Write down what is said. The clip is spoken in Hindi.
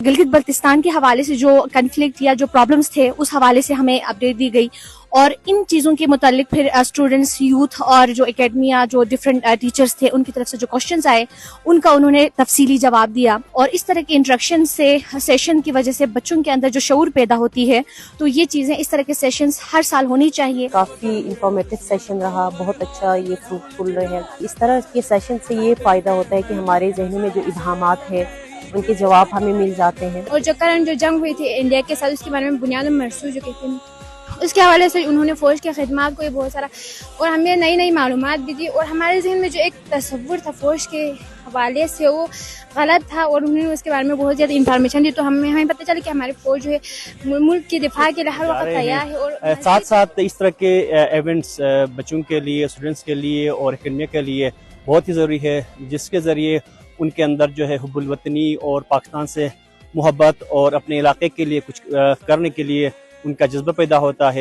गिलगित बल्तिस्तान के हवाले से जो कन्फ्लिक्ट या जो प्रॉब्लम्स थे उस हवाले से हमें अपडेट दी गई और इन चीज़ों के मुतालिक फिर स्टूडेंट्स, यूथ और जो एकेडमिया, जो डिफरेंट टीचर्स थे उनकी तरफ से जो क्वेश्चंस आए उनका उन्होंने तफसीली जवाब दिया। और इस तरह के इंटरेक्शन से, सेशन की वजह से बच्चों के अंदर जो शऊर पैदा होती है। तो ये चीज़ें, इस तरह के सेशंस हर साल होनी चाहिए। काफ़ी इंफॉर्मेटिव सेशन रहा, बहुत अच्छा, ये फ्रूटफुल रहे। इस तरह के सेशन से ये फ़ायदा होता है कि हमारे जहन में जो इब्हामात है उनके जवाब हमें मिल जाते हैं। और जो करंट जो जंग हुई थी इंडिया के साथ, उसके बारे में बुनियाद महसूस जो कहते हैं, उसके हवाले से उन्होंने फ़ौज की खिदमत को बहुत सारा और हमें नई नई मालूमात भी दी। और हमारे जहन में जो एक तस्वुर था फ़ौज के हवाले से वो गलत था और उन्होंने उसके बारे में बहुत ज़्यादा इंफॉर्मेशन दी। तो हमें पता चला कि हमारी फ़ौज जो है मुल्क के दिफा के लिए हर वक्त तैयार है। और साथ साथ इस तरह के इवेंट्स बच्चों के लिए, स्टूडेंट्स के लिए और एकेडमिया के लिए बहुत ही ज़रूरी है, जिसके ज़रिए उनके अंदर जो है हुब्बुल वतनी और पाकिस्तान से मोहब्बत और अपने इलाके के लिए कुछ करने के लिए उनका जज्बा पैदा होता है।